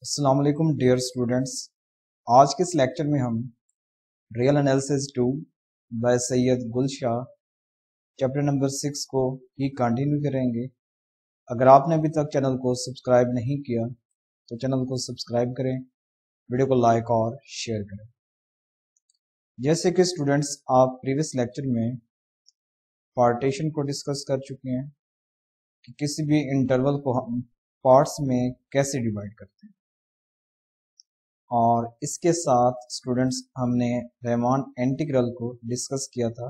अस्सलाम वालेकुम dear students. आज के इस लेक्चर में हम real analysis 2 by Syed Gulshah chapter number 6 को ही कंटिन्यू करेंगे। अगर आपने अभी तक चैनल को सब्सक्राइब नहीं किया तो चैनल को सब्सक्राइब करें, वीडियो को लाइक और शेयर करें। जैसे कि स्टूडेंट्स आप प्रीवियस लेक्चर में पार्टीशन को डिस्कस कर चुके हैं कि किसी भी इंटरवल को हम पार्ट्स में कैसे डिवाइड करते हैं, और इसके साथ स्टूडेंट्स हमने रेमान इंटीग्रल को डिस्कस किया था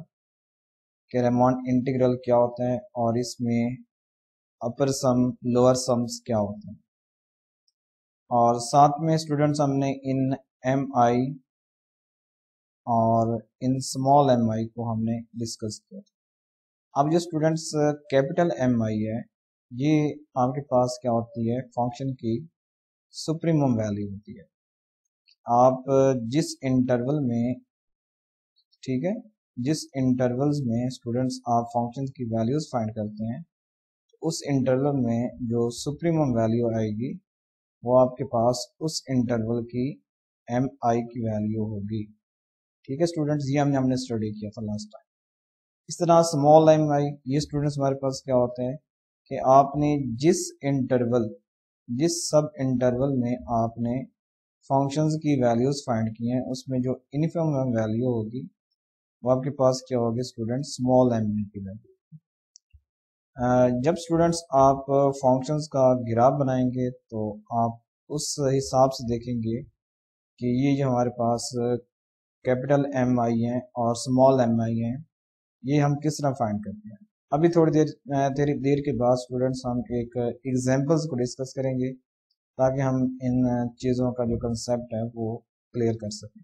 कि रेमान इंटीग्रल क्या होता है और इसमें अपर सम लोअर सम्स क्या होते हैं। और साथ में स्टूडेंट्स हमने इन एम आई और इन स्मॉल एम आई को हमने डिस्कस किया था। अब जो स्टूडेंट्स कैपिटल एम आई है, ये आपके पास क्या होती है, फंक्शन की सुप्रीमम वैल्यू होती है। आप जिस इंटरवल में, ठीक है, जिस इंटरवल्स में स्टूडेंट्स आप फंक्शंस की वैल्यूज फाइंड करते हैं, तो उस इंटरवल में जो सुप्रीमम वैल्यू आएगी वो आपके पास उस इंटरवल की एम आई की वैल्यू होगी। ठीक है स्टूडेंट्स, ये हमने स्टडी किया था लास्ट टाइम। इस तरह स्मॉल एम आई, ये स्टूडेंट्स हमारे पास क्या होता है कि आपने जिस इंटरवल, जिस सब इंटरवल में आपने फंक्शंस की वैल्यूज फाइंड की हैं, उसमें जो यूनिफॉर्म वैल्यू होगी वो आपके पास क्या होगी स्टूडेंट, स्मॉल एम की वैल्यू। जब स्टूडेंट्स आप फंक्शंस का ग्राफ बनाएंगे तो आप उस हिसाब से देखेंगे कि ये जो हमारे पास कैपिटल एम आई हैं और स्मॉल एम आई हैं, ये हम किस तरह फाइंड करते हैं। अभी थोड़ी देर के बाद स्टूडेंट्स हम एक एग्जांपल्स को डिस्कस करेंगे ताकि हम इन चीज़ों का जो कंसेप्ट है वो क्लियर कर सकें।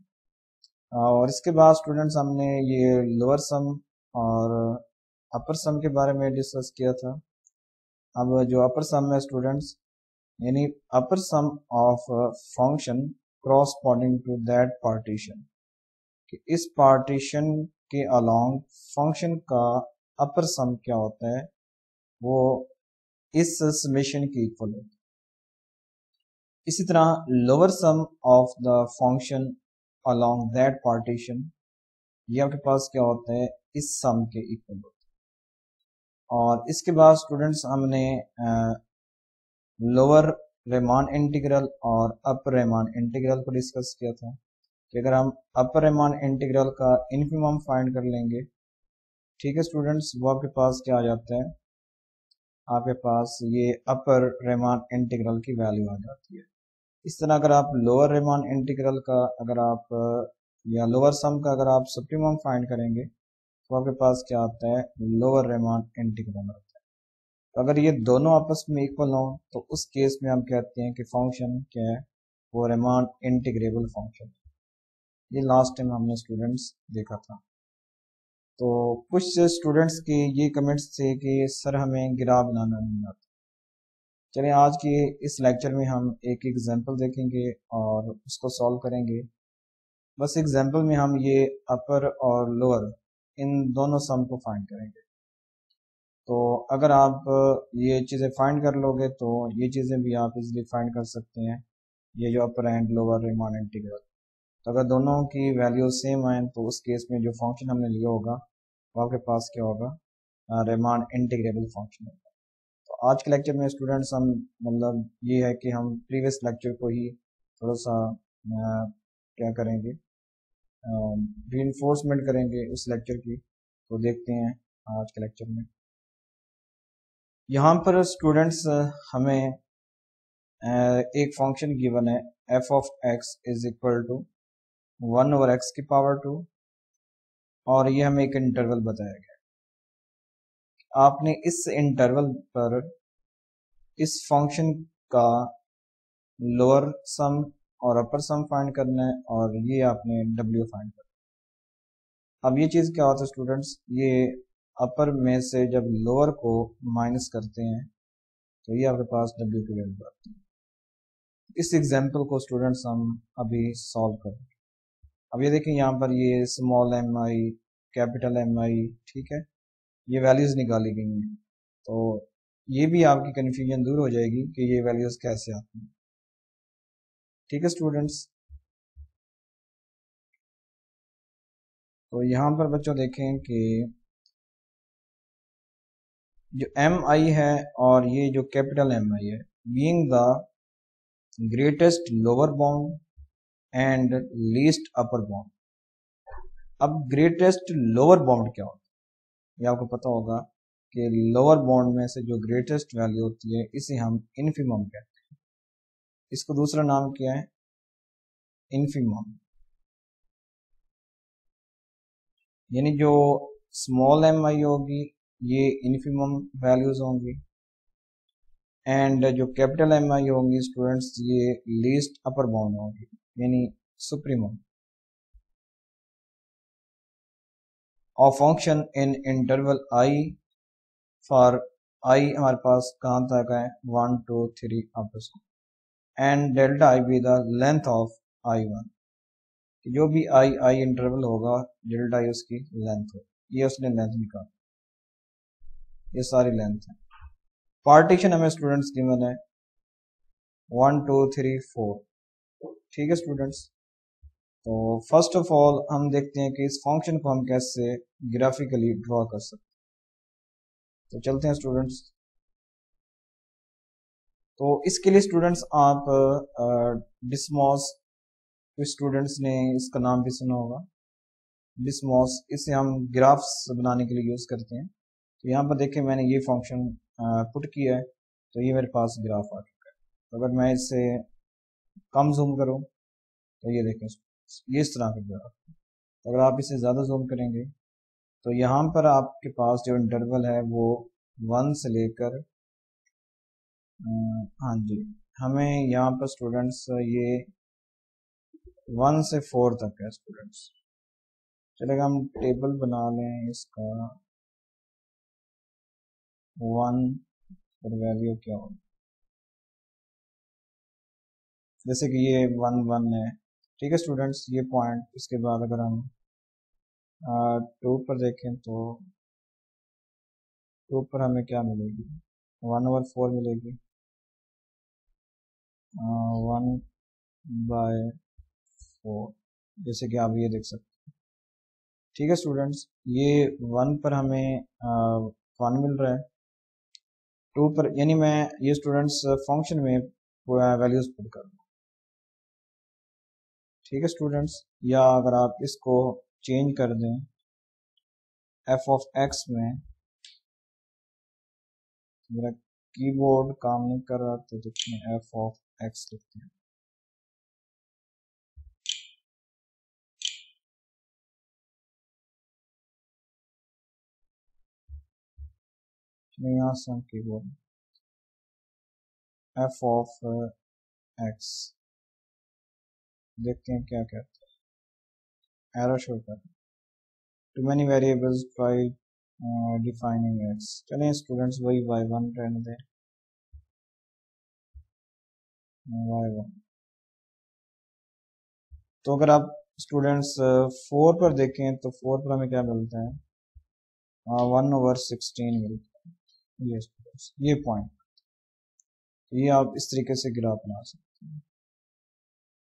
और इसके बाद स्टूडेंट्स हमने ये लोअर सम और अपर सम के बारे में डिस्कस किया था। अब जो अपर सम है स्टूडेंट्स, यानी upper sum of function corresponding to that partition, कि इस पार्टीशन के अलोंग फंक्शन का अपर सम क्या होता है, वो इस समेशन के इक्वल होता है। इसी तरह lower sum of the function along that partition, ये आपके पास क्या होता है, इस सम के इक्वल होता है। और इसके बाद स्टूडेंट्स हमने लोअर रेमान इंटीग्रल और अपर रेमान इंटीग्रल को डिस्कस किया था कि अगर हम अपर रेमान इंटीग्रल का इन्फिमम फाइंड कर लेंगे, ठीक है स्टूडेंट्स, वो आपके पास क्या आ जाता है, आपके पास ये अपर रेमान इंटीग्रल की वैल्यू आ जाती है। इस तरह अगर आप लोअर रेमान इंटीग्रल का, अगर आप या लोअर सम का अगर आप सुप्रीमम फाइंड करेंगे तो आपके पास क्या आता है, लोअर रेमान इंटीग्रल आता है। तो अगर ये दोनों आपस में इक्वल हो तो उस केस में हम कहते हैं कि फंक्शन क्या है, वो रेमान इंटीग्रेबल फंक्शन। ये लास्ट टाइम हमने स्टूडेंट्स देखा था। तो कुछ स्टूडेंट्स के ये कमेंट्स थे कि सर हमें ग्राफ बनाना नहीं आता। चलिए आज के इस लेक्चर में हम एक एग्जांपल देखेंगे और उसको सॉल्व करेंगे। बस एग्जांपल में हम ये अपर और लोअर इन दोनों सम को फाइंड करेंगे। तो अगर आप ये चीज़ें फाइंड कर लोगे तो ये चीज़ें भी आप इजीली फाइंड कर सकते हैं, ये जो अपर एंड लोअर रेमान इंटीग्रल। तो अगर दोनों की वैल्यू सेम आए तो उस केस में जो फंक्शन हमने लिया होगा वो आपके पास क्या होगा, रेमान इंटीग्रेबल फंक्शन होगा। तो आज के लेक्चर में स्टूडेंट्स हम, मतलब ये है कि हम प्रीवियस लेक्चर को ही थोड़ा सा क्या करेंगे, रीइंफोर्समेंट करेंगे उस लेक्चर की। तो देखते हैं आज के लेक्चर में। यहाँ पर स्टूडेंट्स हमें एक फंक्शन गिवन है, F of X is equal to 1/x की पावर 2, और ये हमें एक इंटरवल बताया गया। आपने इस इंटरवल पर इस फंक्शन का लोअर सम और अपर सम फाइंड करना है और ये आपने w फाइंड करना है। अब ये चीज़ क्या होता है स्टूडेंट्स, ये अपर में से जब लोअर को माइनस करते हैं तो ये आपके पास w की वैल्यू आती है। इस एग्जांपल को स्टूडेंट्स हम अभी सॉल्व करेंगे। अब ये देखें, यहाँ पर ये स्मॉल एम आई, कैपिटल एम आई, ठीक है, ये वैल्यूज निकाली गई हैं। तो ये भी आपकी कन्फ्यूजन दूर हो जाएगी कि ये वैल्यूज कैसे आती हैं। ठीक है स्टूडेंट्स। तो यहाँ पर बच्चों देखें कि जो एम आई है और ये जो कैपिटल एम आई है, being the greatest lower bound and least upper bound. अब ग्रेटेस्ट लोअर बाउंड क्या होता है, ये आपको पता होगा कि लोअर बाउंड में से जो ग्रेटेस्ट वैल्यू होती है इसे हम इन्फिमम कहते हैं। इसको दूसरा नाम क्या है, इन्फिमम। यानी जो स्मॉल एम आई होगी ये इन्फिमम वैल्यूज होंगी, एंड जो कैपिटल एम आई होंगी स्टूडेंट्स ये लीस्ट अपर बाउंड होंगी यानी सुप्रीमम। और function in interval I for I हमारे पास कहाँ तक है 1 2 3 up and delta I be the length of I one. जो भी आई इंटरवल होगा डेल्टा आई उसकी लेंथ हो, ये उसने लेंथ निकाली, ये सारी लेंथ है। पार्टीशन हमें स्टूडेंट्स गिवन है 1 2 3 4। ठीक है स्टूडेंट्स। तो फर्स्ट ऑफ ऑल हम देखते हैं कि इस फंक्शन को हम कैसे ग्राफिकली ड्रॉ कर सकते हैं। तो चलते हैं स्टूडेंट्स। तो इसके लिए स्टूडेंट्स आप डिसमॉस, स्टूडेंट्स ने इसका नाम भी सुना होगा डिसमॉस, इसे हम ग्राफ्स बनाने के लिए यूज करते हैं। तो यहाँ पर देखें मैंने ये फंक्शन पुट किया है, तो ये मेरे पास ग्राफ आ चुका है। तो अगर मैं इसे कम जूम करूँ तो ये देखें ये इस तरह का ग्राफ। अगर आप इसे ज़्यादा जूम करेंगे तो यहाँ पर आपके पास जो इंटरवल है वो 1 से लेकर हाँ जी, हमें यहाँ पर स्टूडेंट्स ये 1 से 4 तक है स्टूडेंट्स। चलेगा हम टेबल बना लें इसका 1 पर वैल्यू क्या हो, जैसे कि ये 1 1 है। ठीक है स्टूडेंट्स, ये पॉइंट। इसके बाद अगर हम 2 पर देखें तो 2 पर हमें क्या मिलेगी 1 ओवर 4 मिलेगी, 1/4, जैसे कि आप ये देख सकते हैं। ठीक है स्टूडेंट्स, ये 1 पर हमें 1 मिल रहा है, 2 पर यानी मैं ये स्टूडेंट्स फंक्शन में वैल्यूज पुट कर दूँ। ठीक है स्टूडेंट्स, या अगर आप इसको चेंज कर दें एफ ऑफ एक्स में, मेरा कीबोर्ड काम नहीं कर रहा तो देखते हैं एफ ऑफ एक्स लिखते हैं। यहाँ से हम कीबोर्ड एफ ऑफ एक्स देखते हैं क्या कहते हैं, एरर शो कर too many variables try defining X. चलें स्टूडेंट्स वही y1 रहने दें, y1। तो अगर आप स्टूडेंट्स 4 पर देखें तो 4 पर हमें क्या मिलता है 1/16 मिलता है। ये स्टूडेंट्स ये पॉइंट, ये आप इस तरीके से ग्राफ बना सकते हैं।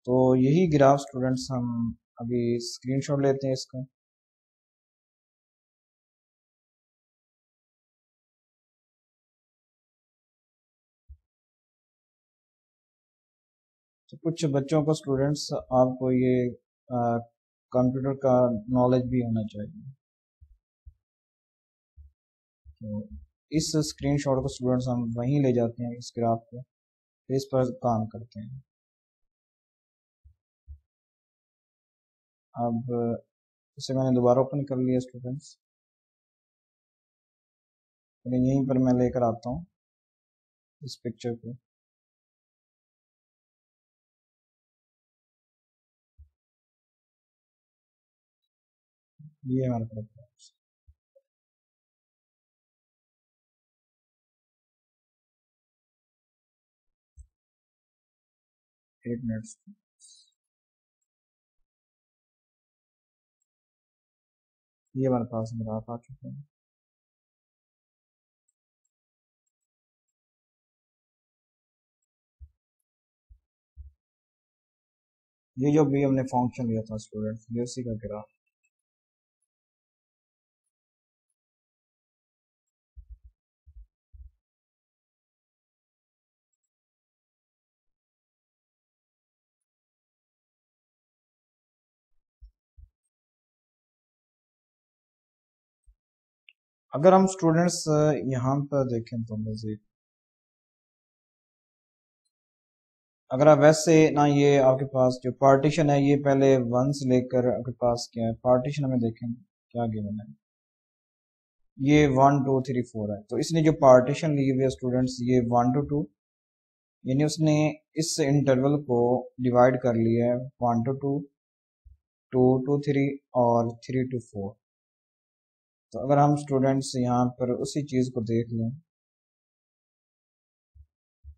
तो यही ग्राफ स्टूडेंट्स हम अभी स्क्रीनशॉट लेते हैं इसका। तो कुछ बच्चों को स्टूडेंट्स आपको ये कंप्यूटर का नॉलेज भी होना चाहिए। तो इस स्क्रीनशॉट को स्टूडेंट्स हम वहीं ले जाते हैं इस ग्राफ को, इस पर काम करते हैं। अब इसे मैंने दोबारा ओपन कर लिया स्टूडेंट्स, यहीं पर मैं लेकर आता हूँ इस पिक्चर को। ये हमारे पास 8 मिनट्स, ये हमारे पास ग्राफ आ चुके हैं। ये जो भी हमने फंक्शन लिया था स्टूडेंट्स, ये उसी का ग्राफ। अगर हम स्टूडेंट्स यहाँ पर देखें तो मजीद, अगर आप वैसे ना, ये आपके पास जो पार्टीशन है ये पहले 1 से लेकर आपके पास क्या है पार्टीशन, हमें देखें क्या गिवन है। ये 1 2 3 4 है, तो इसने जो पार्टीशन ली हुई है स्टूडेंट्स, ये 1 to 2, यानी उसने इस इंटरवल को डिवाइड कर लिया है 1 to 2, 2 to 3 और 3 to 4। तो अगर हम स्टूडेंट्स यहाँ पर उसी चीज को देख लें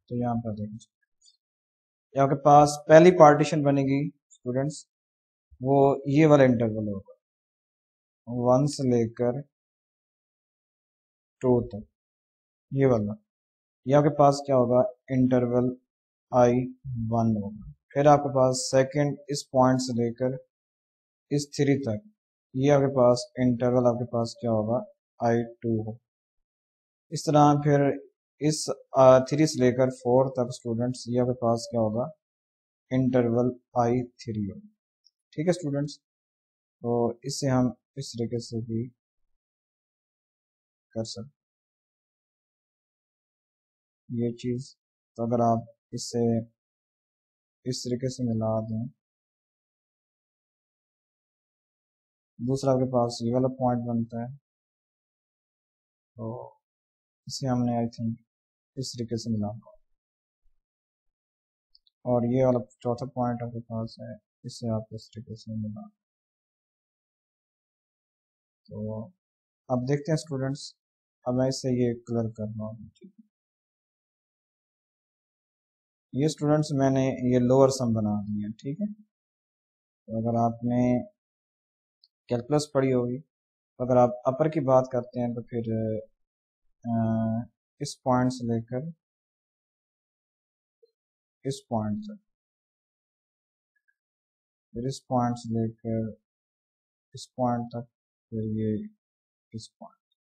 तो यहाँ पर देखें, यहाँ के पास पहली पार्टीशन बनेगी स्टूडेंट्स, वो ये वाला इंटरवल होगा 1 से लेकर 2 तक, ये वाला। यहाँ के पास क्या होगा, इंटरवल I1 होगा। फिर आपके पास सेकंड इस पॉइंट से लेकर इस 3 तक, ये आपके पास इंटरवल आपके पास क्या होगा, I2 हो। इस तरह फिर इस 3 से लेकर 4 तक स्टूडेंट्स, ये आपके पास क्या होगा, इंटरवल I3 होगा। ठीक है स्टूडेंट्स, तो इससे हम इस तरीके से भी कर सकते ये चीज। तो अगर आप इससे इस तरीके से मिला दें, दूसरा आपके पास ये वाला पॉइंट बनता है, तो इसे हमने आई थिंक इस तरीके से मिला, और ये वाला चौथा पॉइंट आपके पास है, इससे आप इस तरीके से मिला। तो अब देखते हैं स्टूडेंट्स, अब मैं इससे ये कलर कर रहा हूँ। ठीक है, ये स्टूडेंट्स मैंने ये लोअर सम बना दिया। ठीक है, तो अगर आपने कैलकुलस पढ़ी होगी, तो अगर आप अपर की बात करते हैं तो फिर इस पॉइंट से लेकर इस पॉइंट तक, फिर इस पॉइंट से लेकर इस पॉइंट तक, फिर ये इस पॉइंट,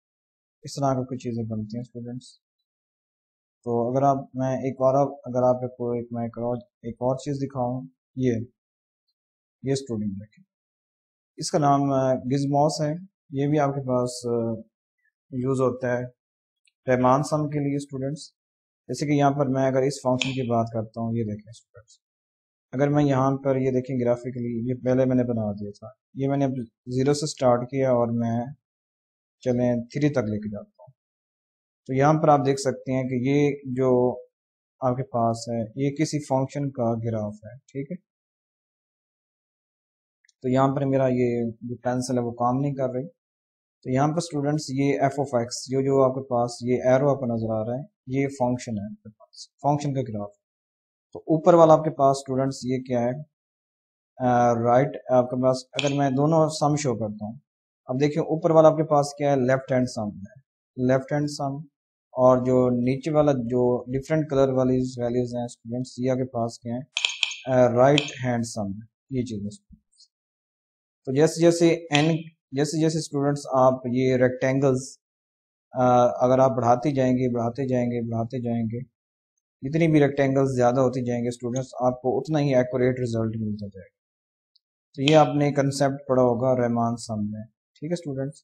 इस तरह की कुछ चीज़ें बनती हैं स्टूडेंट्स। तो अगर आप, मैं एक बार अगर आपको एक और चीज़ दिखाऊं, ये स्टूडेंट देखें, इसका नाम गिजमॉस है। ये भी आपके पास यूज़ होता है पैमान सम के लिए स्टूडेंट्स। जैसे कि यहाँ पर मैं अगर इस फंक्शन की बात करता हूँ, ये देखें स्टूडेंट्स, अगर मैं यहाँ पर ये देखें ग्राफिकली, ये पहले मैंने बना दिया था, ये मैंने अब 0 से स्टार्ट किया और मैं चलें 3 तक लेके जाता हूँ। तो यहाँ पर आप देख सकते हैं कि ये जो आपके पास है ये किसी फंक्शन का ग्राफ है। ठीक है, तो यहाँ पर मेरा ये जो पेंसिल है वो काम नहीं कर रही। तो यहाँ पर स्टूडेंट्स ये एफ ऑफ एक्स, जो आपके पास ये एरो आपको नजर आ रहा है, ये फंक्शन है आपके पास, फंक्शन का ग्राफ। तो ऊपर वाला आपके पास स्टूडेंट्स ये क्या है, राइट आपके पास, अगर मैं दोनों सम शो करता हूँ, अब देखिए ऊपर वाला आपके पास क्या है, लेफ्ट हैंड सम है, लेफ्ट हैंड सम। और जो नीचे वाला जो डिफरेंट कलर वाली वैल्यूज हैं स्टूडेंट्स, ये आपके पास क्या है, राइट हैंड सम है, ये चीज है। तो जैसे जैसे एन जैसे जैसे स्टूडेंट्स आप ये रेक्टेंगल्स अगर आप बढ़ाते जाएंगे बढ़ाते जाएंगे बढ़ाते जाएंगे, जितनी भी रेक्टेंगल्स ज्यादा होती जाएंगे स्टूडेंट्स, आपको उतना ही एक्यूरेट रिजल्ट मिलता जाएगा। तो ये आपने कंसेप्ट पढ़ा होगा रहमान सम में। ठीक है स्टूडेंट्स,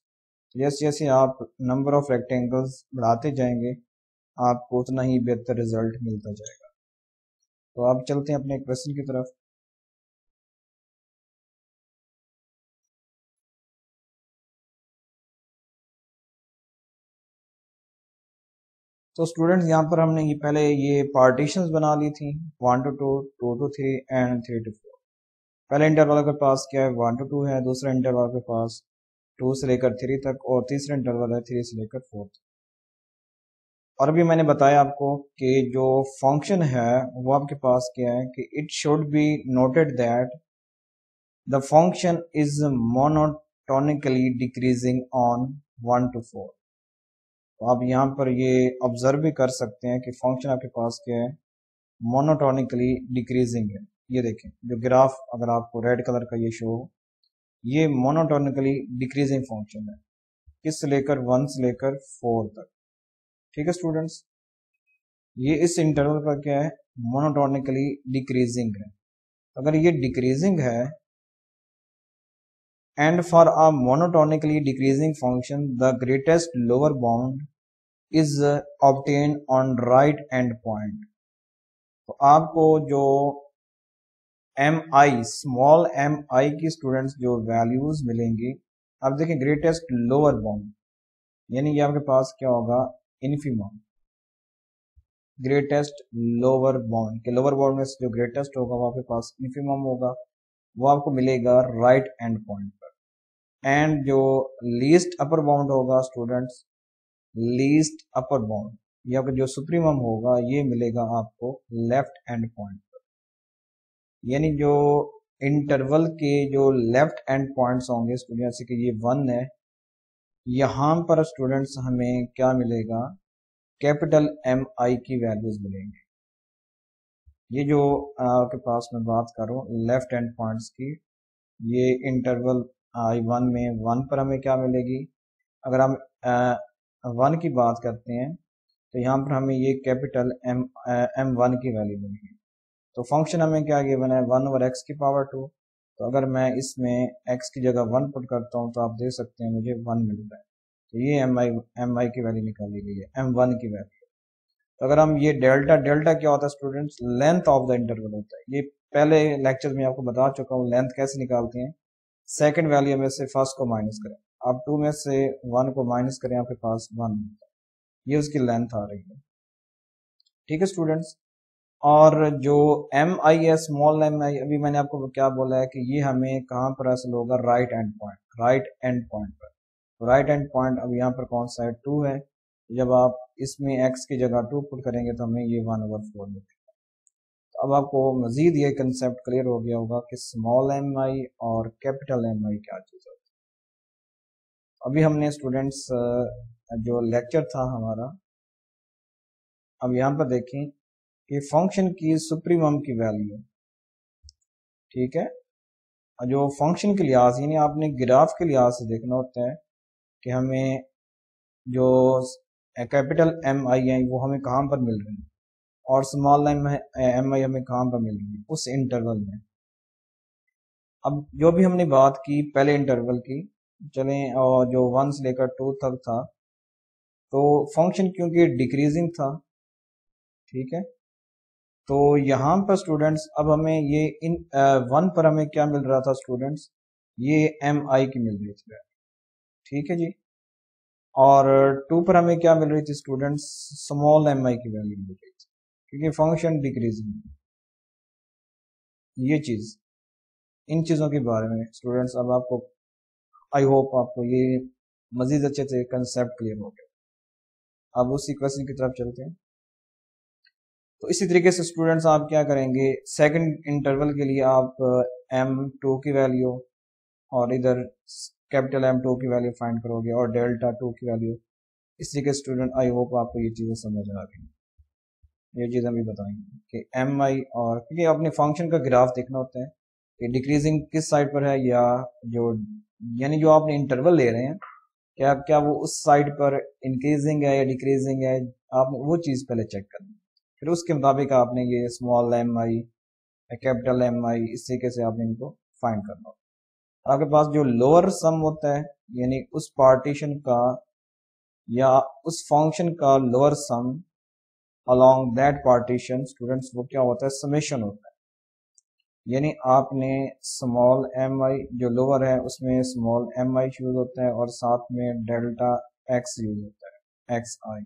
तो जैसे जैसे आप नंबर ऑफ रेक्टेंगल्स बढ़ाते जाएंगे, आपको उतना ही बेहतर रिजल्ट मिलता जाएगा। तो आप चलते हैं अपने क्वेश्चन की तरफ। तो स्टूडेंट्स यहाँ पर हमने ये पहले ये पार्टीशंस बना ली थी, 1 to 2, 2 to 3 एंड 3 to 4। पहले इंटरवल के पास क्या है, 1 to 2 है, दूसरा इंटरवल के पास 2 से लेकर 3 तक, और तीसरा इंटरवल है 3 से लेकर 4 तक। और अभी मैंने बताया आपको कि जो फंक्शन है वो आपके पास क्या है कि it should be noted that the function is monotonically decreasing on 1 to 4। तो आप यहाँ पर ये ऑब्जर्व भी कर सकते हैं कि फंक्शन आपके पास क्या है, मोनोटोनिकली डिक्रीजिंग है, ये देखें जो ग्राफ अगर आपको रेड कलर का ये शो हो, ये मोनोटोनिकली डिक्रीजिंग फंक्शन है, किस से लेकर 1 से लेकर 4 तक। ठीक है स्टूडेंट्स, ये इस इंटरवल पर क्या है, मोनोटोनिकली डिक्रीजिंग है। अगर ये डिक्रीजिंग है and for a monotonically decreasing function the greatest lower bound is obtained on right end point। तो आपको जो mi स्मॉल mi की स्टूडेंट्स जो वैल्यूज मिलेंगी, अब देखिए ग्रेटेस्ट लोअर बाउंड यानी ये आपके पास क्या होगा, इन्फिमम ग्रेटेस्ट लोअर बाउंड के लोअर बाउंड में जो ग्रेटेस्ट होगा वो आपके पास इन्फिमम होगा, वो आपको मिलेगा राइट एंड पॉइंट पर। एंड जो लीस्ट अपर बाउंड होगा स्टूडेंट्स, लीस्ट अपर बाउंड या जो सुप्रीमम होगा ये मिलेगा आपको लेफ्ट एंड पॉइंट पर। यानी जो इंटरवल के जो लेफ्ट एंड पॉइंट्स होंगे स्टूडेंट, जैसे कि ये 1 है, यहाँ पर स्टूडेंट्स हमें क्या मिलेगा, कैपिटल MI की वैल्यूज मिलेंगे। ये जो आपके पास मैं बात कर रहा हूँ लेफ्ट एंड पॉइंट्स की, ये इंटरवल I1 में 1 पर हमें क्या मिलेगी, अगर हम 1 की बात करते हैं तो यहाँ पर हमें ये कैपिटल M1 की वैल्यू मिलेगी। तो फंक्शन हमें क्या गिवन है, 1 over x की पावर 2। तो अगर मैं इसमें x की जगह 1 पुट करता हूँ तो आप देख सकते हैं मुझे 1 मिल रहा है। तो ये mi की वैल्यू निकाली गई है, M1 की वैल्यू। तो अगर हम ये डेल्टा क्या होता है students, length of the interval होता है। ये पहले लेक्चर में आपको बता चुका हूँ लेंथ कैसे निकालते हैं। सेकंड वैल्यू में से फर्स्ट को माइनस करें, आप 2 में से 1 को माइनस करें, आपके पास 1 मिलता है, ये उसकी लेंथ आ रही है। ठीक है स्टूडेंट्स, और जो mi है स्मॉल mi, अभी मैंने आपको क्या बोला है कि ये हमें कहाँ पर हासिल होगा, right and point, right and point पर। तो राइट एंड पॉइंट अब यहाँ पर कौन सा है, 2 है। जब आप इसमें x की जगह 2 पुट करेंगे तो हमें ये 1/4 मिलेगा। तो अब आपको मजीद ये कंसेप्ट क्लियर हो गया होगा कि स्मॉल mi और कैपिटल mi क्या चीज़ होती है। अभी हमने स्टूडेंट्स जो लेक्चर था हमारा, अब यहाँ पर देखें कि फंक्शन की सुप्रीमम की वैल्यू, ठीक है, जो फंक्शन के लिहाज यानी आपने ग्राफ के लिहाज से देखना होता है कि हमें जो कैपिटल MI है वो हमें कहाँ पर मिल रही है और स्मॉल mi हमें कहाँ पर मिल रही है, उस इंटरवल में। अब जो भी हमने बात की पहले इंटरवल की, चलें, और जो 1 से लेकर 2 तक था, तो फंक्शन क्योंकि डिक्रीजिंग था, ठीक है, तो यहाँ पर स्टूडेंट्स अब हमें ये इन 1 पर हमें क्या मिल रहा था स्टूडेंट्स, ये MI की मिल रही थी, ठीक है जी, और 2 पर हमें क्या मिल रही थी स्टूडेंट्स, स्मॉल mi की वैल्यू मिल रही थी क्योंकि फंक्शन डिक्रीजिंग। ये चीज, इन चीजों के बारे में स्टूडेंट्स अब आपको, आई होप आपको ये मजीद अच्छे से कंसेप्ट क्लियर हो गया। अब उसी क्वेश्चन की तरफ चलते हैं। तो इसी तरीके से स्टूडेंट्स आप क्या करेंगे, सेकंड इंटरवल के लिए आप M2 की वैल्यू और इधर कैपिटल M2 की वैल्यू फाइंड करोगे और डेल्टा 2 की वैल्यू। इस तरीके से स्टूडेंट आई होप आपको ये चीज़ें समझ आ गई। ये चीज़ हम भी बताएंगे कि MI, और क्योंकि अपने फंक्शन का ग्राफ देखना होता है कि डिक्रीजिंग किस साइड पर है, या जो यानी जो आपने इंटरवल ले रहे हैं क्या वो उस साइड पर इंक्रीजिंग है या डिक्रीजिंग है, आपने वो चीज़ पहले चेक करनी। फिर उसके मुताबिक आपने ये स्मॉल mi कैपिटल mi इस तरीके से आपने इनको फाइंड करना होगा। आपके पास जो लोअर सम होता है यानी उस पार्टीशन का या उस फंक्शन का lower sum along that partition students, वो क्या होता है, समेशन होता है। यानी आपने स्मॉल mi जो लोअर है उसमें स्मॉल mi यूज होता है और साथ में डेल्टा x यूज होता है, xi।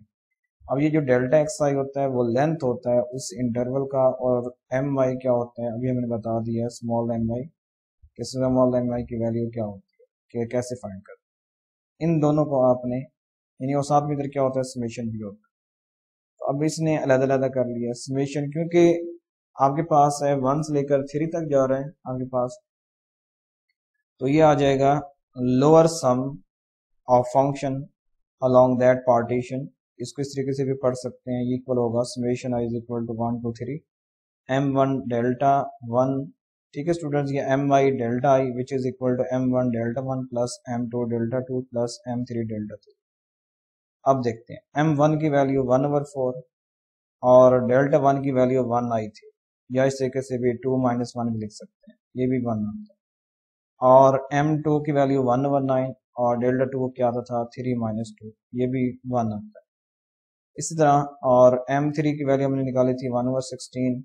अब ये जो डेल्टा xi होता है वो लेंथ होता है उस इंटरवल का, और mi क्या होता है अभी हमने बता दिया है, स्मॉल mi कि स्मॉल mi की वैल्यू क्या होती है, कि कैसे फाइंड करते हैं। इन दोनों को आपने, यानी और साथ में इधर क्या होता है, समेशन भी होता है। तो अब इसने अलग-अलग कर लिया समेशन, क्योंकि आपके पास है 1 से लेकर 3 तक जा रहे हैं आपके पास, तो ये आ जाएगा lower sum of function along that partition. इसको इस तरीके से भी पढ़ सकते हैं, इक्वल होगा summation i is equal to 1 to 3 m1 delta 1, ठीक है स्टूडेंट्स, ये mi delta i which is equal to m1 delta 1 plus m2 delta 2 plus m3 delta 3। अब देखते हैं m1 की वैल्यू 1/4 और डेल्टा 1 की वैल्यू 1 आई थी, या इस तरीके से भी 2 माइनस 1 भी लिख सकते हैं, ये भी 1 आता है। और m2 की वैल्यू 1/9 और डेल्टा 2 क्या आता था 3 माइनस 2, ये भी 1 आता है। इसी तरह और m3 की वैल्यू हमने निकाली थी 1/16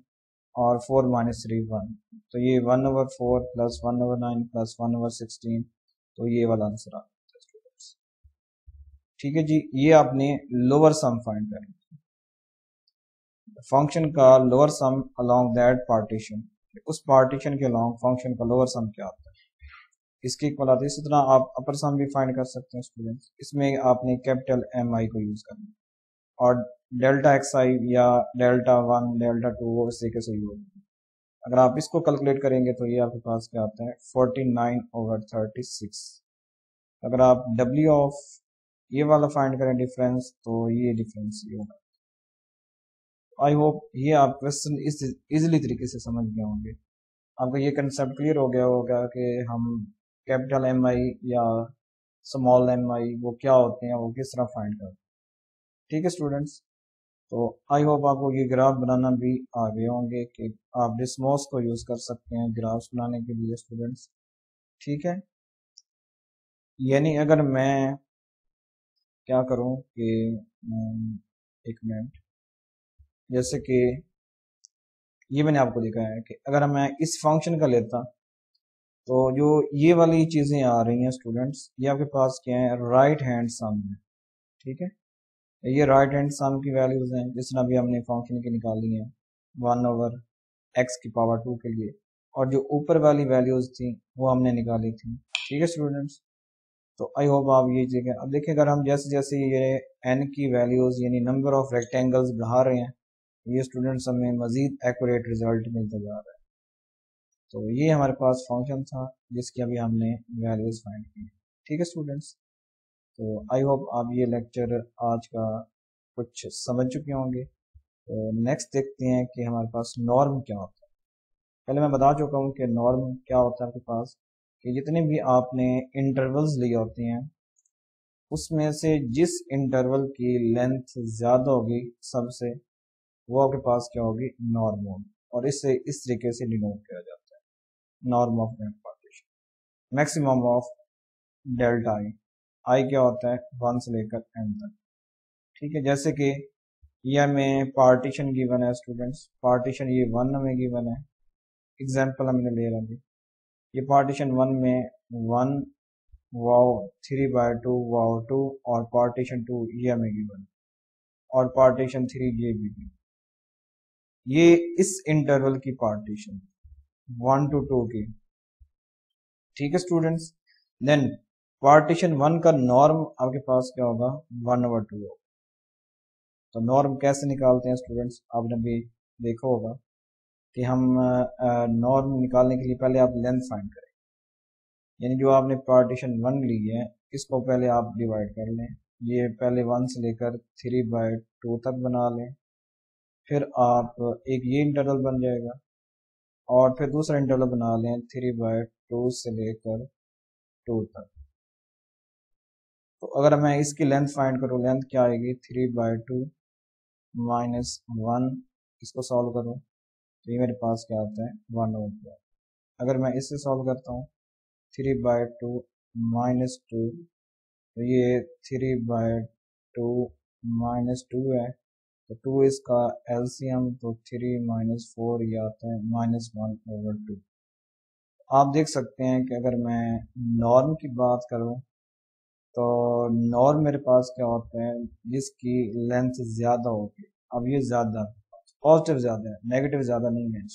और 4 माइनस 3 1, तो ये 1/4 प्लस 1/9 प्लस 1/16, तो ये वाला आंसर आता है स्टूडेंट्स। ठीक है जी, ये आपने लोअर सम फाइंड करना, फंक्शन का lower sum along that partition, उस पार्टीशन के अलोंग फंक्शन का लोअर सम क्या आता है, इसके इक्वल आता है। इसी तरह आप अपर सम भी फाइंड कर सकते हैं स्टूडेंट्स, इसमें आपने कैपिटल एम आई को यूज करना है और डेल्टा एक्स आई या डेल्टा 1 डेल्टा 2 वो इस तरीके से यूज होगा। अगर आप इसको कैलकुलेट करेंगे तो ये आपके पास क्या आता है 49/36। अगर आप W ऑफ ये वाला फाइंड करें डिफरेंस, तो ये डिफरेंस ये होगा। आई होप ये आप क्वेश्चन इस इजीली तरीके से समझ गए होंगे, आपको ये कंसेप्ट क्लियर हो गया होगा कि हम कैपिटल एम आई या स्मॉल एम आई वो क्या होते हैं, वो किस तरह फाइंड करते हैं। ठीक है स्टूडेंट्स, तो आई होप आपको ये ग्राफ बनाना भी आ गए होंगे कि आप डिस्मोस को यूज कर सकते हैं ग्राफ्स बनाने के लिए स्टूडेंट्स। ठीक है, यानी अगर मैं क्या करूं कि एक मिनट, जैसे कि ये मैंने आपको दिखाया है कि अगर मैं इस फंक्शन का लेता तो जो ये वाली चीजें आ रही हैं स्टूडेंट्स, ये आपके पास क्या है राइट हैंड सम है। ठीक है, ये राइट हैंड सम की वैल्यूज हैं, जिस तरह भी हमने फंक्शन की निकाली है 1/x⁻² के लिए, और जो ऊपर वाली वैल्यूज थी वो हमने निकाली थी। ठीक है स्टूडेंट्स, तो आई होप आप ये चीजें, अब देखिए अगर हम जैसे जैसे ये n की वैल्यूज यानी नंबर ऑफ रेक्टेंगल्स बढ़ा रहे हैं, ये स्टूडेंट्स हमें मजीद एक्यूरेट रिजल्ट मिलता जा रहा है। तो ये हमारे पास फंक्शन था जिसकी अभी हमने वैल्यूज फाइंड की। ठीक है स्टूडेंट्स, तो आई होप आप ये लेक्चर आज का कुछ समझ चुके होंगे। तो नेक्स्ट देखते हैं कि हमारे पास नॉर्म क्या होता है। पहले मैं बता चुका हूँ कि नॉर्म क्या होता है आपके पास, कि जितने भी आपने इंटरवल्स लिए होते हैं उसमें से जिस इंटरवल की लेंथ ज़्यादा होगी सबसे, वो आपके पास क्या होगी नॉर्म होगी, और इससे इस तरीके से डिनोट किया जाता है norm of that partition. Maximum of delta I, I क्या होता है 1 से लेकर n तक। ठीक है, जैसे कि ये हमें पार्टीशन गिवन है स्टूडेंट्स, पार्टीशन ये 1 में गिवन है, एग्जाम्पल हमने ले रहा है, ये पार्टीशन 1 में 1 वाओ 3/2 वाओ 2 और पार्टीशन 2 ये हमें गिवन, और पार्टीशन 3 ये भी गिवन। ये इस इंटरवल की पार्टीशन 1 to 2 की। ठीक है स्टूडेंट्स, देन पार्टीशन 1 का नॉर्म आपके पास क्या होगा 1/2 होगा। तो नॉर्म कैसे निकालते हैं स्टूडेंट्स, आपने भी देखा होगा कि हम नॉर्म निकालने के लिए पहले आप लेंथ फाइंड करें, यानी जो आपने पार्टीशन 1 ली है इसको पहले आप डिवाइड कर लें, ये पहले 1 से लेकर 3/2 तक बना लें, फिर आप एक ये इंटरवल बन जाएगा, और फिर दूसरा इंटरवल बना लें 3/2 से लेकर 2 तक। तो अगर मैं इसकी लेंथ फाइंड करूँ, लेंथ क्या आएगी 3/2 माइनस 1, इसको सॉल्व करूँ तो ये मेरे पास क्या आता है 1/2। अगर मैं इससे सॉल्व करता हूँ 3/2 माइनस 2, तो ये 3/2 माइनस 2 है, तो 2 इसका एलसीएम, तो 3 माइनस 4 ये आता है -1/2। आप देख सकते हैं कि अगर मैं नॉर्म की बात करूं तो नॉर्म मेरे पास क्या होता है जिसकी लेंथ ज़्यादा होगी। अब ये ज़्यादा पॉजिटिव ज़्यादा है, नेगेटिव ज़्यादा नहीं है,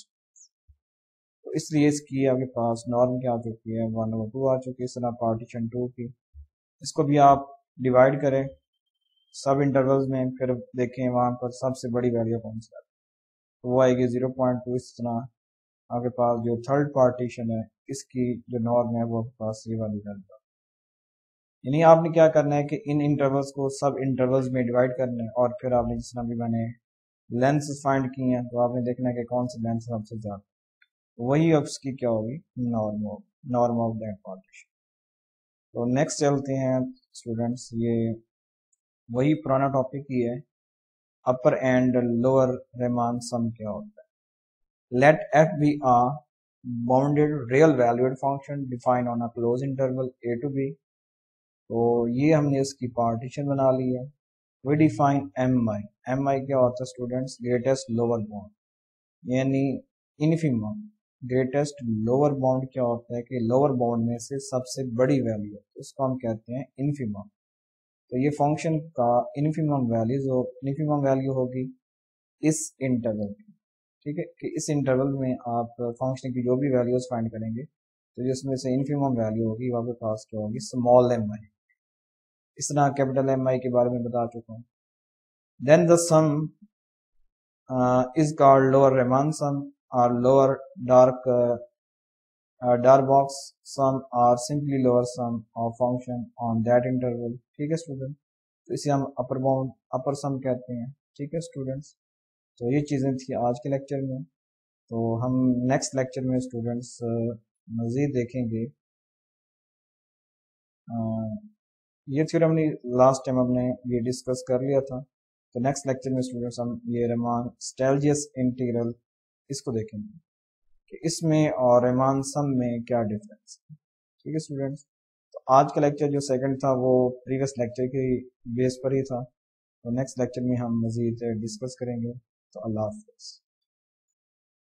तो इसलिए इसकी आपके पास नॉर्म क्या आ चुकी है 1/2 आ चुकी है। इस तरह पार्टीशन 2 की, इसको भी आप डिवाइड करें सब इंटरवल्स में, फिर देखें वहाँ पर सबसे बड़ी वैल्यू कौन सी आती है, तो वो आएगी 0.2। इस तरह आपके पास जो थर्ड पार्टीशन है इसकी जो नॉर्म है वो आपके पास ये वाली वैल्यू, यानी आपने क्या करना है कि इन इंटरवल्स को सब इंटरवल्स में डिवाइड करना है, और फिर आपने जिस तरह भी मैंने लेंथ फाइंड की हैं, तो आपने देखना है कि कौन सी लेंथ सबसे ज़्यादा, वही अब उसकी क्या होगी, नॉर्म ऑफ दैट पार्टीशन। तो नेक्स्ट चलते हैं स्टूडेंट्स, ये वही पुराना टॉपिक ही है, अपर एंड लोअर रेमान सम क्या होता है। Let F be a bounded real valued function define on a close interval A to B. तो ये हमने इसकी पार्टीशन बना ली है। वी डिफाइन एम आई क्या होता है स्टूडेंट्स, ग्रेटेस्ट लोअर बाउंड यानी इनफिमम। ग्रेटेस्ट लोअर बाउंड क्या होता है कि लोअर बाउंड में से सबसे बड़ी वैल्यू है, उसको हम कहते हैं इनफिमम। तो ये फंक्शन का इनफिमम वैल्यू होगी इस इंटरवल की, ठीक है, कि इस इंटरवल में आप फंक्शन की जो भी वैल्यूज फाइंड करेंगे तो जिसमें से इनफिमम वैल्यू होगी वहाँ पे पास क्या होगी, स्मॉल एम आई। इस तरह कैपिटल एम आई के बारे में बता चुका हूँ। Then the sum is called lower Riemann sum or lower dark box sum or simply lower sum of function on that interval। ठीक है स्टूडेंट, तो इसे हम अपर सम कहते हैं। ठीक है स्टूडेंट्स, तो ये चीज़ें थी आज के लेक्चर में। तो हम नेक्स्ट लेक्चर में स्टूडेंट्स मज़ीद देखेंगे। ये थ्योरम हमने लास्ट टाइम हमने ये डिस्कस कर लिया था। तो नेक्स्ट लेक्चर में स्टूडेंट्स हम ये रेमान स्टेल्जियस इंटीग्रल इसको देखेंगे कि इसमें और रेमान सम में क्या डिफरेंस है। ठीक है स्टूडेंट्स, तो आज का लेक्चर जो सेकंड था वो प्रीवियस लेक्चर के बेस पर ही था। तो नेक्स्ट लेक्चर में हम मज़ीद डिस्कस करेंगे। तो अल्लाह हाफ़िज़।